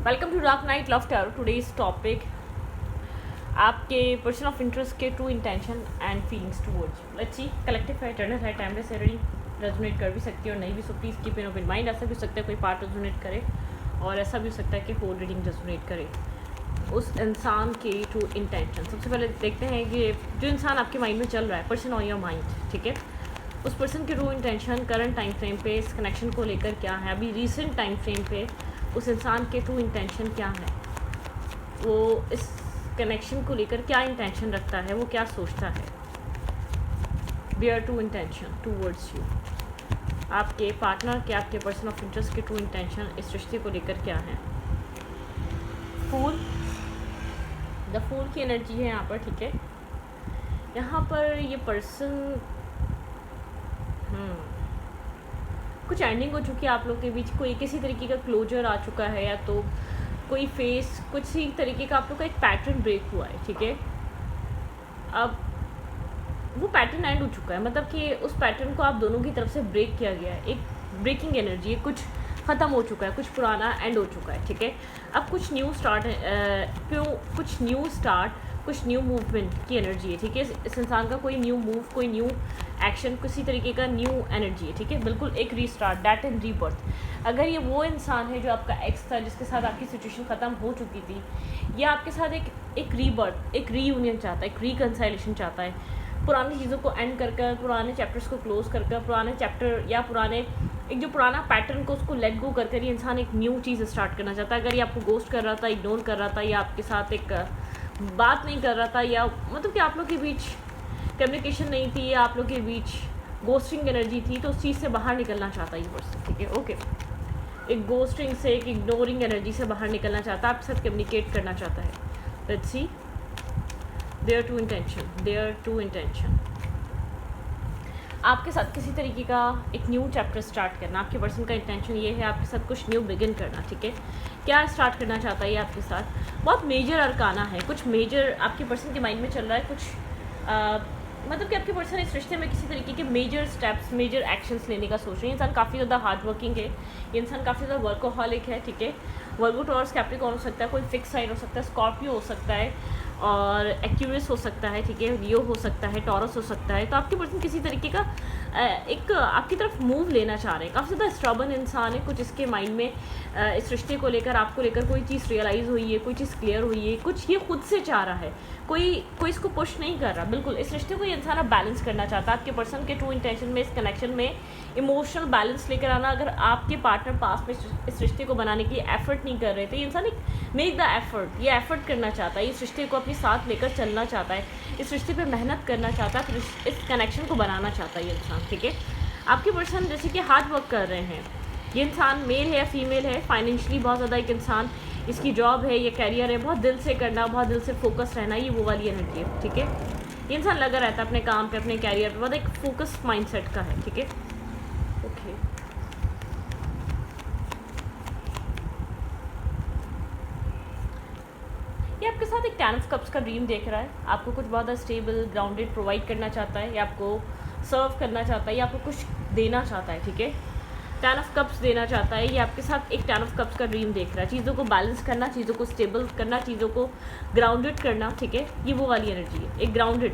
Welcome to dark night love tarot. Today's topic आपके person of interest के true intention and feelings towards you. Let's see collective है, eternal है, timeless है, resonate कर भी सकती है और नहीं भी। So please keep in open mind. ऐसा भी हो सकता है कोई पार्ट रेजोनेट करे और ऐसा भी हो सकता है कि होल रीडिंग रेजोनेट करे उस इंसान के ट्रू इंटेंशन। सबसे पहले देखते हैं कि जो इंसान आपके माइंड में चल रहा है, पर्सन ऑन योर माइंड, ठीक है, उस पर्सन के true intention current time frame पे इस कनेक्शन को लेकर क्या है, अभी रिसेंट टाइम फ्रेम पे उस इंसान के ट्रू इंटेंशन क्या है, वो इस कनेक्शन को लेकर क्या इंटेंशन रखता है, वो क्या सोचता है। Their true intention towards you, आपके पार्टनर के, आपके पर्सन ऑफ इंटरेस्ट के ट्रू इंटेंशन इस रिश्ते को लेकर क्या है। फूल, द फूल की एनर्जी है यहाँ पर, ठीक है। यहाँ पर ये पर्सन कुछ एंडिंग हो चुकी है आप लोग के बीच, कोई किसी तरीके का क्लोजर आ चुका है, या तो कोई फेस कुछ ही तरीके का आप लोग का एक पैटर्न ब्रेक हुआ है, ठीक है। अब वो पैटर्न एंड हो चुका है, मतलब कि उस पैटर्न को आप दोनों की तरफ से ब्रेक किया गया है। एक ब्रेकिंग एनर्जी है, कुछ ख़त्म हो चुका है, कुछ पुराना एंड हो चुका है, ठीक है। अब कुछ न्यू स्टार्ट कुछ न्यू मूवमेंट की एनर्जी है, ठीक है। इस इंसान का कोई न्यू मूव, कोई न्यू एक्शन, किसी तरीके का न्यू एनर्जी है, ठीक है। बिल्कुल एक रीस्टार्ट, डेट एंड रीबर्थ। अगर ये वो इंसान है जो आपका एक्स था, जिसके साथ आपकी सिचुएशन ख़त्म हो चुकी थी, या आपके साथ एक रीबर्थ, एक रीयूनियन चाहता है, एक रिकन्साइलेशन चाहता है, पुरानी चीज़ों को एंड कर कर, पुराने चैप्टर्स को क्लोज कर कर, पुराने चैप्टर या पुराने एक जो पुराना पैटर्न को उसको लेट गो कर कर ये इंसान एक न्यू चीज़ स्टार्ट करना चाहता है। अगर ये आपको गोस्ट कर रहा था, इग्नोर कर रहा था, या आपके साथ एक बात नहीं कर रहा था, या मतलब कि आप लोग के बीच कम्युनिकेशन नहीं थी, या आप लोग के बीच गोस्टिंग एनर्जी थी, तो उस चीज़ से बाहर निकलना चाहता है ये पर्सन, ठीक है। ओके, एक गोस्टिंग से, एक इग्नोरिंग एनर्जी से बाहर निकलना चाहता है, आपके साथ कम्युनिकेट करना चाहता है। Let's see their true intention आपके साथ किसी तरीके का एक न्यू चैप्टर स्टार्ट करना। आपके पर्सन का इंटेंशन ये है आपके साथ कुछ न्यू बिगिन करना, ठीक है। क्या स्टार्ट करना चाहता है ये आपके साथ, बहुत मेजर अरकाना है, कुछ मेजर आपके पर्सन के माइंड में चल रहा है, कुछ मतलब कि आपके पर्सन इस रिश्ते में किसी तरीके के मेजर स्टेप्स, मेजर एक्शंस लेने का सोच रहे हैं। इंसान काफ़ी ज़्यादा हार्ड वर्किंग है, ये इंसान काफ़ी ज़्यादा वर्कोहॉलिक है, ठीक है। वर्गो, टॉरस, कैप्रिकॉर्न हो सकता है, कोई फिक्स साइन हो सकता है, स्कॉर्पियो हो सकता है, और एक्यूरियस हो सकता है, ठीक है, लियो हो सकता है, टॉरस हो सकता है। तो आपके पर्सन किसी तरीके का एक आपकी तरफ मूव लेना चाह रहे हैं। काफ़ी ज़्यादा स्ट्रबन इंसान है, कुछ इसके माइंड में इस रिश्ते को लेकर, आपको लेकर कोई चीज़ रियलाइज़ हुई है, कोई चीज़ क्लियर हुई है, कुछ ये खुद से चाह रहा है, कोई इसको पुश नहीं कर रहा। बिल्कुल इस रिश्ते को ये इंसान अब बैलेंस करना चाहता है। आपके पर्सन के ट्रू इंटेंशन में, इस कनेक्शन में इमोशनल बैलेंस लेकर आना। अगर आपके पार्टनर पास में इस रिश्ते को बनाने के लिए एफर्ट नहीं कर रहे थे, ये इंसान एक मेक द एफर्ट, ये एफर्ट करना चाहता है, इस रिश्ते को अपने साथ लेकर चलना चाहता है, इस रिश्ते पे मेहनत करना चाहता है, फिर इस कनेक्शन को बनाना चाहता है ये इंसान, ठीक है। आपके पर्सन जैसे कि हार्ड वर्क कर रहे हैं, ये इंसान मेल है या फीमेल है, फाइनेंशियली बहुत ज़्यादा एक इंसान, इसकी जॉब है, ये कैरियर है, बहुत दिल से करना, बहुत दिल से फोकस रहना, ये वो वाली एनर्जी है, ठीक है। ये इंसान लगा रहता है अपने काम पे, अपने कैरियर पे, बहुत एक फोकस माइंडसेट का है, ठीक है। ओके, ये आपके साथ एक टेन ऑफ कप्स का ड्रीम देख रहा है, आपको कुछ बहुत स्टेबल, ग्राउंडेड प्रोवाइड करना चाहता है, या आपको सर्व करना चाहता है, या आपको कुछ देना चाहता है, ठीक है। टेन ऑफ कप्स देना चाहता है, ये आपके साथ एक टेन ऑफ कप्स का ड्रीम देख रहा है। चीज़ों को बैलेंस करना, चीज़ों को स्टेबल करना, चीज़ों को ग्राउंडेड करना, ठीक है, ये वो वाली एनर्जी है। एक grounded,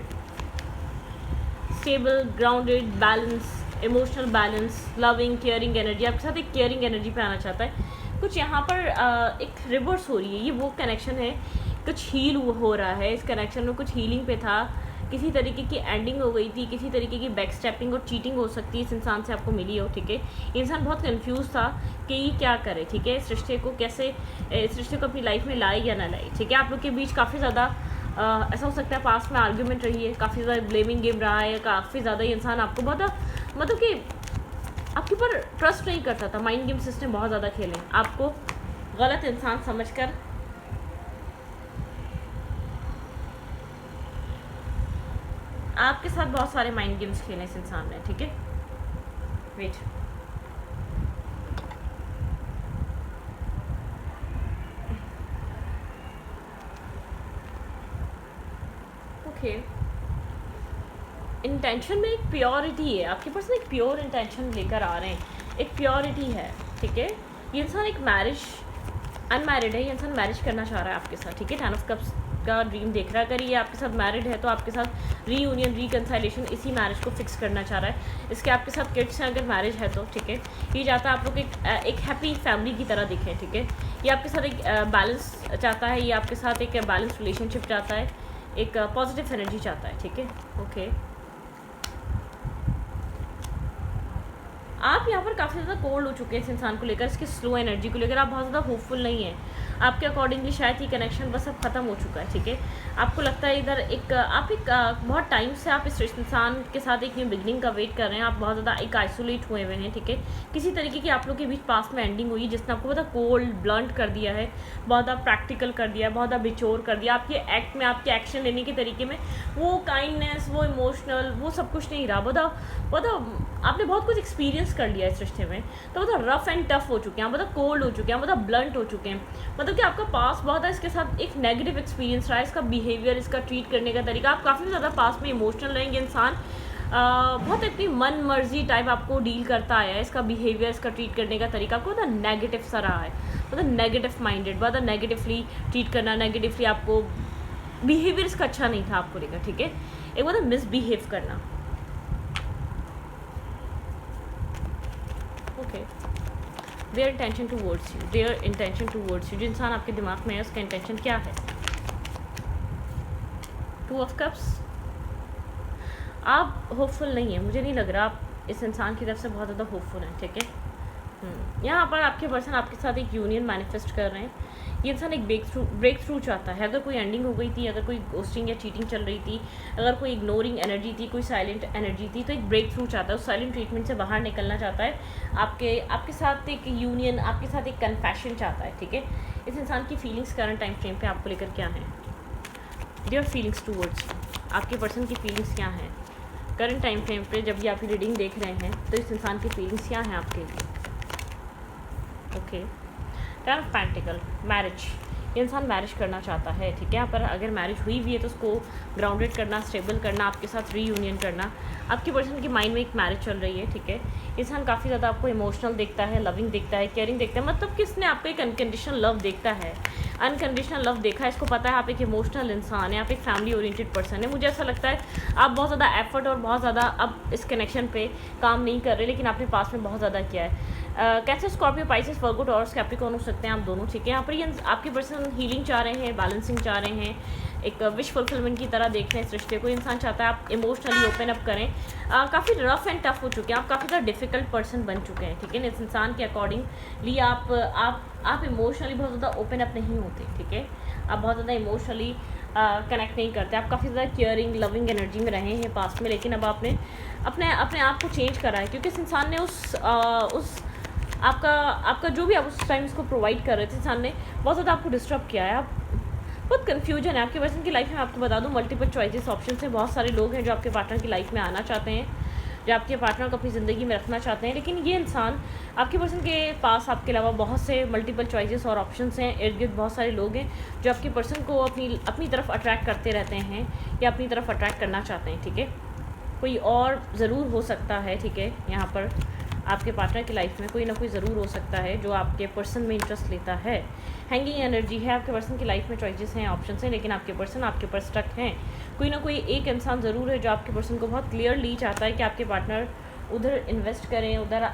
stable, grounded, balance, emotional balance, loving, caring energy, आपके साथ एक केयरिंग एनर्जी पे आना चाहता है। कुछ यहाँ पर एक रिवर्स हो रही है, ये वो कनेक्शन है, कुछ हील हो रहा है इस कनेक्शन में, कुछ हीलिंग पे था, किसी तरीके की एंडिंग हो गई थी, किसी तरीके की बैक स्टेपिंग और चीटिंग हो सकती है इस इंसान से आपको मिली हो, ठीक है। इंसान बहुत कंफ्यूज था कि ये क्या करे, ठीक है, इस रिश्ते को कैसे, इस रिश्ते को अपनी लाइफ में लाए या ना लाए, ठीक है। आप लोग के बीच काफ़ी ज़्यादा ऐसा हो सकता है पास में आर्ग्यूमेंट रही है, काफ़ी ज़्यादा ब्लेमिंग गेम रहा है, काफ़ी ज़्यादा ये इंसान आपको बहुत मतलब कि आपके ऊपर ट्रस्ट नहीं करता था, माइंड गेम सिस्टम बहुत ज़्यादा खेले, आपको गलत इंसान समझकर आपके साथ बहुत सारे माइंड गेम्स खेले इस इंसान ने, ठीक है। वेट, ओके, इंटेंशन में एक प्योरिटी है, आपके पास एक प्योर इंटेंशन लेकर आ रहे हैं, एक प्योरिटी है, ठीक है। ये इंसान एक मैरिज अनमैरिड है, ये इंसान मैरिज करना चाह रहा है आपके साथ, ठीक है। 10 ऑफ कप्स का ड्रीम देख रहा है। अगर ये आपके साथ मैरिड है तो आपके साथ रीयूनियन, रिकन्साइलेशन, इसी मैरिज को फिक्स करना चाह रहा है। इसके आपके साथ किड्स हैं अगर मैरिज है तो, ठीक है। ये चाहता है आप लोग एक हैप्पी फैमिली की तरह दिखें, ठीक है। ये आपके साथ एक बैलेंस चाहता है, ये आपके साथ एक बैलेंस रिलेशनशिप चाहता है, एक पॉजिटिव एनर्जी चाहता है, ठीक है। ओके, आप यहाँ पर काफ़ी ज़्यादा कोल्ड हो चुके हैं इस इंसान को लेकर, इसकी स्लो एनर्जी को लेकर आप बहुत ज़्यादा होपफुल नहीं है। आपके अकॉर्डिंगली शायद ये कनेक्शन बस अब ख़त्म हो चुका है, ठीक है। आपको लगता है इधर आप बहुत टाइम से आप इस इंसान के साथ एक न्यू बिगनिंग का वेट कर रहे हैं। आप बहुत ज़्यादा एक आइसोलेट हुए हुए हैं, ठीक है। किसी तरीके की आप लोग के बीच पास में एंडिंग हुई जिसने आपको बहुत कोल्ड ब्लंट कर दिया है, बहुत ज़्यादा प्रैक्टिकल कर दिया है, बहुत ज़्यादा बिचोर कर दिया। आपके एक्ट में, आपके एक्शन लेने के तरीके में वो काइंडनेस, वो इमोशनल, वो सब कुछ नहीं रहा। बहुत आपने बहुत कुछ एक्सपीरियंस कर लिया इस रिश्ते में, तो मतलब रफ एंड टफ हो चुके हैं, मतलब कोल्ड हो चुके हैं, मतलब ब्लंट हो चुके हैं। मतलब कि आपका पास बहुत है, इसके साथ एक नेगेटिव एक्सपीरियंस रहा है, इसका बिहेवियर, इसका ट्रीट करने का तरीका। आप काफ़ी ज़्यादा पास में इमोशनल रहेंगे इंसान, बहुत इतनी मन मर्जी टाइप आपको डील करता आया है। इसका बिहेवियर, इसका ट्रीट करने का तरीका आपको बहुत नेगेटिव सा रहा है, मतलब नेगेटिव माइंडेड, बहुत नेगेटिवली ट्रीट करना, नेगेटिवली आपको बिहेवियर इसका अच्छा नहीं था आपको लेकर, ठीक है। एक बहुत मिसबिहेव करना। Okay, there intention towards you, there intention towards you, जो इंसान आपके दिमाग में है उसका इंटेंशन क्या है। 2 ऑफ कप्स, आप होपफुल नहीं है, मुझे नहीं लग रहा आप इस इंसान की तरफ से बहुत ज़्यादा होपफुल हैं, ठीक है। यहाँ पर आपके पर्सन आपके साथ एक यूनियन मैनिफेस्ट कर रहे हैं। ये इंसान एक ब्रेक थ्रू चाहता है। अगर कोई एंडिंग हो गई थी, अगर कोई गोस्टिंग या चीटिंग चल रही थी, अगर कोई इग्नोरिंग एनर्जी थी, कोई साइलेंट एनर्जी थी, तो एक ब्रेक थ्रू चाहता है, उस साइलेंट ट्रीटमेंट से बाहर निकलना चाहता है। आपके साथ एक यूनियन, आपके साथ एक कन्फेशन चाहता है, ठीक है। इस इंसान की फीलिंग्स करंट टाइम फ्रेम पे आपको लेकर क्या हैं, देयर फीलिंग्स टूवर्ड्स, आपके पर्सन की फीलिंग्स क्या हैं करंट टाइम फ्रेम पे। जब भी आपकी रीडिंग देख रहे हैं तो इस इंसान की फीलिंग्स क्या हैं आपके लिए। ओके, 10 ऑफ पेंटिकल, मैरिज, ये इंसान मैरिज करना चाहता है, ठीक है। यहाँ पर अगर मैरिज हुई भी है तो उसको ग्राउंडेड करना, स्टेबल करना, आपके साथ रीयूनियन करना। आपकी पर्सन की माइंड में एक मैरिज चल रही है, ठीक है। इंसान काफ़ी ज़्यादा आपको इमोशनल देखता है, लविंग देखता है, केयरिंग देखता है, मतलब किसने आपको एक अनकंडीशनल लव देखता है, अनकंडीशनल लव देखा है। इसको पता है आप एक इमोशनल इंसान है, आप एक फैमिली ओरिएंटेड पर्सन है। मुझे ऐसा लगता है आप बहुत ज़्यादा एफर्ट और बहुत ज़्यादा अब इस कनेक्शन पे काम नहीं कर रहे, लेकिन आपने पास में बहुत ज़्यादा किया है। कैंसर, स्कॉर्पियो, पाइसेस, वर्गो, टॉरस, कैप्रिकॉर्न हो सकते हैं आप दोनों, ठीक है। यहाँ पर ये आपके पर्सन हीलिंग चाह रहे हैं, बैलेंसिंग चाह रहे हैं, एक विश फुलफिलमेंट की तरह देख रहे हैं इस रिश्ते को। इंसान चाहता है आप इमोशनली ओपन अप करें। काफ़ी रफ एंड टफ हो चुके हैं आप, काफ़ी ज़्यादा डिफिकल्ट पर्सन बन चुके हैं, ठीक है। इस इंसान के अकॉर्डिंगली आप इमोशनली बहुत ज़्यादा ओपन अप नहीं होते, ठीक है। आप बहुत ज़्यादा इमोशनली कनेक्ट नहीं करते, आप काफ़ी ज़्यादा केयरिंग, लविंग एनर्जी में रहे हैं पास्ट में, लेकिन अब आपने अपने आप को चेंज करा है, क्योंकि इस इंसान ने उस आपका जो भी आप उस टाइम इसको प्रोवाइड कर रहे थे, इंसान ने बहुत ज़्यादा आपको डिस्टर्ब किया है। आप बहुत कन्फ्यूजन है आपके पर्सन की लाइफ में। आपको बता दूं, मल्टीपल चॉइसेस, ऑप्शन हैं। बहुत सारे लोग हैं जो आपके पार्टनर की लाइफ में आना चाहते हैं, जो आपके पार्टनर को अपनी ज़िंदगी में रखना चाहते हैं, लेकिन ये इंसान आपके पर्सन के पास आपके अलावा बहुत से मल्टीपल चॉइसेस और ऑप्शंस हैं। इर्द गिर्द बहुत सारे लोग हैं जो आपके पर्सन को अपनी तरफ अट्रैक्ट करते रहते हैं या अपनी तरफ अट्रैक्ट करना चाहते हैं, ठीक है। कोई और ज़रूर हो सकता है, ठीक है। यहाँ पर आपके पार्टनर की लाइफ में कोई ना कोई ज़रूर हो सकता है जो आपके पर्सन में इंटरेस्ट लेता है। हैंगिंग एनर्जी है, आपके पर्सन की लाइफ में चॉइसेस हैं, ऑप्शंस हैं, लेकिन आपके पर्सन आपके ऊपर स्टक हैं। कोई ना कोई एक इंसान ज़रूर है जो आपके पर्सन को बहुत क्लियरली चाहता है कि आपके पार्टनर उधर इन्वेस्ट करें, उधर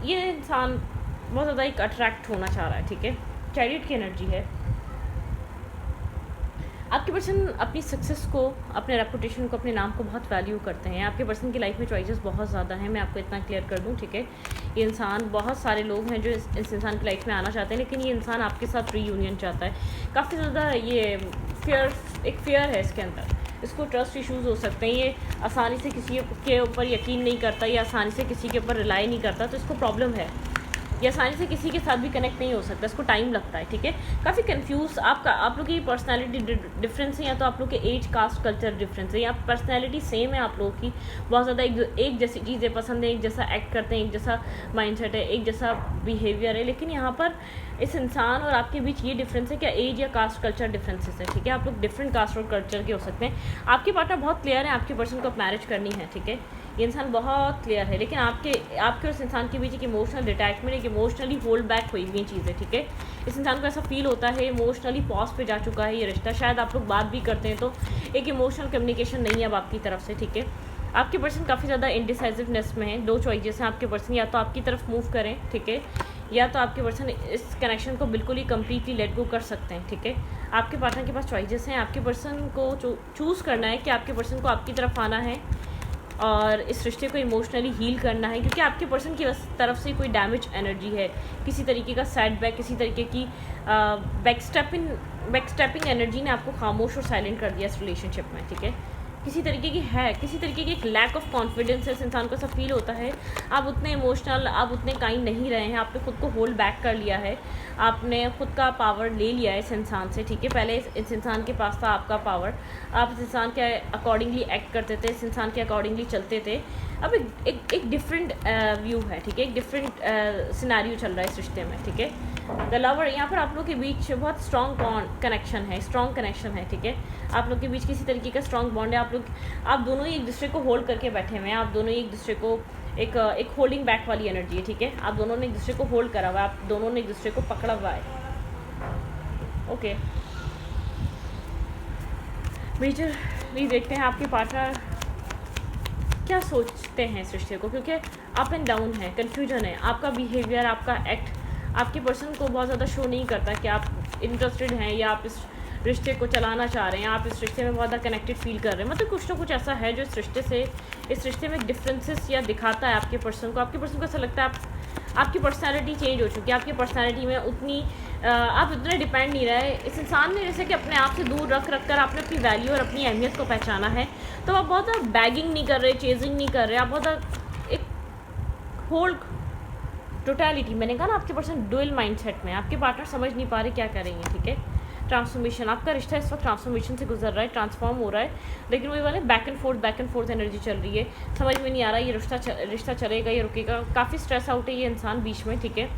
ये इंसान बहुत ज़्यादा एक अट्रैक्ट होना चाह रहा है, ठीक है। चैरियट की एनर्जी है, आपके पर्सन अपनी सक्सेस को, अपने रेपुटेशन को, अपने नाम को बहुत वैल्यू करते हैं। आपके पर्सन की लाइफ में चॉइसेस बहुत ज़्यादा हैं, मैं आपको इतना क्लियर कर दूं, ठीक है। ये इंसान, बहुत सारे लोग हैं जो इस इंसान की लाइफ में आना चाहते हैं, लेकिन ये इंसान आपके साथ रीयूनियन चाहता है। काफ़ी ज़्यादा ये एक फेयर है इसके अंदर, इसको ट्रस्ट इश्यूज़ हो सकते हैं। ये आसानी से किसी के ऊपर यकीन नहीं करता, या आसानी से किसी के ऊपर रिलाई नहीं करता, तो इसको प्रॉब्लम है। ये आसानी से किसी के साथ भी कनेक्ट नहीं हो सकता, इसको टाइम लगता है, ठीक है। काफ़ी कंफ्यूज आप लोग की पर्सनालिटी डिफरेंस है, या तो आप लोग के एज, कास्ट, कल्चर डिफरेंस है, या पर्सनालिटी सेम है आप लोगों की, बहुत ज़्यादा एक जैसी चीज़ें पसंद है, एक जैसा एक्ट करते हैं, एक जैसा माइंडसेट है, एक जैसा बिहेवियर है। लेकिन यहाँ पर इस इंसान और आपके बीच ये डिफरेंस है, क्या एज या कास्ट कल्चर डिफरेंसेस है, ठीक है। आप लोग डिफरेंट कास्ट और कल्चर के हो सकते हैं। आपके पार्टनर बहुत क्लियर है आपके पर्सन को मैरिज करनी है, ठीक है। ये इंसान बहुत क्लियर है, लेकिन आपके और इस इंसान के बीच एक इमोशनल डिटैचमेंट, एक इमोशनली होल्ड बैक हुई हुई चीज़ें, ठीक है। इस इंसान को ऐसा फील होता है इमोशनली पॉज पे जा चुका है ये रिश्ता। शायद आप लोग बात भी करते हैं तो एक इमोशनल कम्युनिकेशन नहीं है अब आपकी तरफ से, ठीक है। आपके पर्सन काफ़ी ज़्यादा इंडिसाइसिवनेस में है। दो चॉइसेस हैं आपके पर्सन, या तो आपकी तरफ मूव करें, ठीक है, या तो आपके पर्सन इस कनेक्शन को बिल्कुल ही कम्प्लीटली लेट गो कर सकते हैं, ठीक है। आपके पार्टनर के पास चॉइसेस हैं। आपके पर्सन को चूज़ करना है कि आपके पर्सन को आपकी तरफ आना है और इस रिश्ते को इमोशनली हील करना है, क्योंकि आपके पर्सन की तरफ से कोई डैमेज एनर्जी है, किसी तरीके का सेटबैक, किसी तरीके की बैकस्टेपिंग एनर्जी ने आपको खामोश और साइलेंट कर दिया इस रिलेशनशिप में, ठीक है। किसी तरीके की एक लैक ऑफ कॉन्फिडेंस है। इस इंसान को ऐसा फील होता है आप उतने इमोशनल, आप उतने काइंड नहीं रहे हैं, आपने खुद को होल्ड बैक कर लिया है, आपने खुद का पावर ले लिया है इस इंसान से, ठीक है। पहले इस इंसान के पास था आपका पावर, आप इस इंसान के अकॉर्डिंगली एक्ट करते थे, इस इंसान के अकॉर्डिंगली चलते थे। अब एक डिफरेंट व्यू है, ठीक है, एक डिफरेंट सिनेरियो चल रहा है इस रिश्ते में, ठीक है। द लवर, यहाँ पर आप लोग के बीच बहुत स्ट्रॉन्ग कनेक्शन है, ठीक है। आप लोग के बीच किसी तरीके का स्ट्रॉन्ग बॉन्ड है। आप दोनों ही एक दूसरे को होल्ड करके बैठे हुए हैं, आप दोनों ही एक दूसरे को एक होल्डिंग बैक वाली एनर्जी है, ठीक है। आप दोनों ने एक दूसरे को होल्ड करा हुआ है, आप दोनों ने एक दूसरे को पकड़ा हुआ है, ओके। मेजरली देखते हैं आपके पार्टनर क्या सोचते हैं इस रिश्ते को, क्योंकि अप एंड डाउन है, कन्फ्यूजन है। आपका बिहेवियर, आपका एक्ट आपके पर्सन को बहुत ज़्यादा शो नहीं करता कि आप इंटरेस्टेड हैं या आप इस रिश्ते को चलाना चाह रहे हैं, आप इस रिश्ते में बहुत ज़्यादा कनेक्टेड फील कर रहे हैं। मतलब कुछ ना कुछ ऐसा है जो इस रिश्ते में डिफरेंसेस या दिखाता है आपके पर्सन को। आपके पर्सन को ऐसा लगता है आपकी पर्सनैलिटी चेंज हो चुकी है, आपकी पर्सनैलिटी में आप उतने डिपेंड नहीं रहे। इस इंसान ने जैसे कि अपने आप से दूर रख कर आपने अपनी वैल्यू और अपनी अहमियत को पहचाना है, तो आप बहुत ज़्यादा बैगिंग नहीं कर रहे, चेजिंग नहीं कर रहे, आप बहुत ज़्यादा एक होल्ड टोटलिटी, मैंने कहा ना आपके पर्सन डुअल माइंडसेट में, आपके पार्टनर समझ नहीं पा रहे क्या करेंगे, ठीक है। ट्रांसफॉर्मेशन, आपका रिश्ता इस वक्त ट्रांसफॉर्मेशन से गुजर रहा है, ट्रांसफॉर्म हो रहा है, लेकिन वही वाले बैक एंड फोर्थ एनर्जी चल रही है। समझ में नहीं आ रहा ये रिश्ता चलेगा या रुकेगा। काफ़ी स्ट्रेस आउट है ये इंसान बीच में, ठीक है।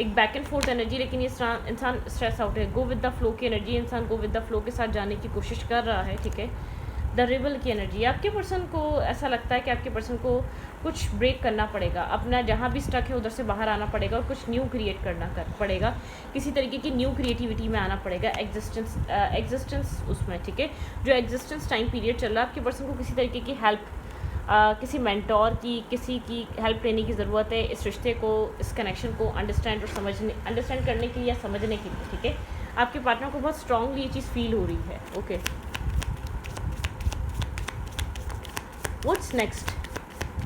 एक बैक एंड फोर्थ एनर्जी, लेकिन ये इंसान स्ट्रेस आउट है। गो विद द फ्लो की एनर्जी, इंसान गो विद द फ्लो के साथ जाने की कोशिश कर रहा है, ठीक है। द रिबल की एनर्जी, आपके पर्सन को ऐसा लगता है कि आपके पर्सन को कुछ ब्रेक करना पड़ेगा, अपना जहाँ भी स्टक है उधर से बाहर आना पड़ेगा और कुछ न्यू क्रिएट पड़ेगा, किसी तरीके की न्यू क्रिएटिविटी में आना पड़ेगा, एग्जिस्टेंस उसमें, ठीक है। जो एग्जिस्टेंस टाइम पीरियड चल रहा है, आपके पर्सन को किसी तरीके की हेल्प, किसी मेंटोर की, किसी की हेल्प लेने की ज़रूरत है इस रिश्ते को, इस कनेक्शन को अंडरस्टैंड करने के लिए या समझने के लिए, ठीक है। आपके पार्टनर को बहुत स्ट्रांगली ये चीज़ फील हो रही है, ओके। व्हाट्स नेक्स्ट,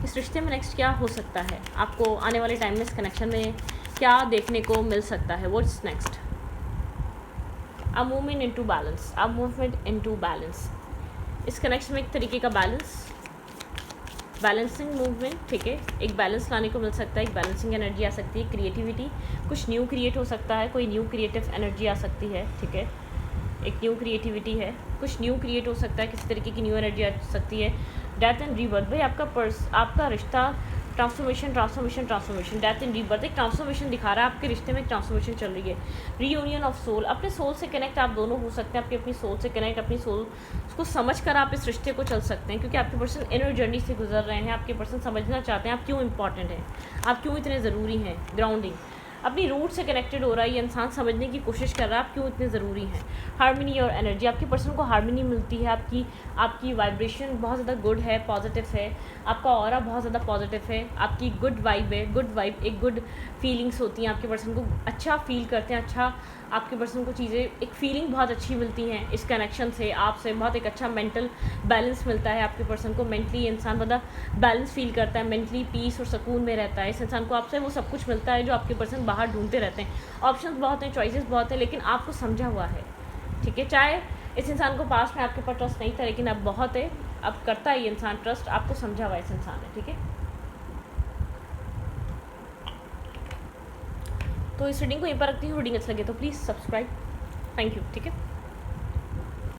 इस रिश्ते में नेक्स्ट क्या हो सकता है, आपको आने वाले टाइम में इस कनेक्शन में क्या देखने को मिल सकता है। What's next, a movement into balance, इस कनेक्शन में एक तरीके का बैलेंसिंग मूवमेंट, ठीक है। एक बैलेंस लाने को मिल सकता है, एक बैलेंसिंग एनर्जी आ सकती है, क्रिएटिविटी, कुछ न्यू क्रिएट हो सकता है, कोई न्यू क्रिएटिव एनर्जी आ सकती है, ठीक है। एक न्यू क्रिएटिविटी है, कुछ न्यू क्रिएट हो सकता है, किसी तरीके की न्यू एनर्जी आ सकती है। डेथ एंड रीबर्थ, भाई आपका रिश्ता ट्रांसफॉर्मेशन, डेथ एंड रीबर्थ, एक ट्रांसफॉर्मेशन दिखा रहा है, आपके रिश्ते में एक ट्रांसफॉर्मेशन चल रही है। रीयूनियन ऑफ सोल, अपने सोल से कनेक्ट आप दोनों हो सकते हैं, अपनी सोल से कनेक्ट, अपनी सोल को समझ कर आप इस रिश्ते को चल सकते हैं, क्योंकि आपके पर्सन इनर जर्नी से गुजर रहे हैं। आपके पर्सन समझना चाहते हैं आप क्यों इंपॉर्टेंट हैं, आप क्यों इतने ज़रूरी हैं। ग्राउंडिंग, अपनी रूट से कनेक्टेड हो रहा है ये इंसान, समझने की कोशिश कर रहा है आप क्यों इतने ज़रूरी हैं। हार्मनी और एनर्जी, आपके पर्सन को हार्मनी मिलती है, आपकी वाइब्रेशन बहुत ज़्यादा गुड है, पॉजिटिव है, आपका ऑरा बहुत ज़्यादा पॉजिटिव है, आपकी गुड वाइब है, एक गुड फीलिंग्स होती हैं, आपके पर्सन को अच्छा फील करते हैं, अच्छा आपके पर्सन को चीज़ें, एक फीलिंग बहुत अच्छी मिलती हैं इस कनेक्शन से, आपसे बहुत एक अच्छा मेंटल बैलेंस मिलता है आपके पर्सन को। मेंटली इंसान ज़्यादा बैलेंस फील करता है, मेंटली पीस और सुकून में रहता है। इस इंसान को आपसे वो सब कुछ मिलता है जो आपके पर्सन बाहर ढूंढते रहते हैं। ऑप्शंस बहुत हैं, चॉइसेस बहुत हैं, लेकिन आपको समझा हुआ है, ठीक है। चाहे इस इंसान को पास में आपके ऊपर ट्रस्ट नहीं था, लेकिन अब बहुत है, अब करता है ये इंसान ट्रस्ट, आपको समझा हुआ इस इंसान है, ठीक है। तो इस रीडिंग को यहीं पर रखती हूँ। रीडिंग अच्छा लगे तो प्लीज़ सब्सक्राइब, थैंक यू, ठीक है।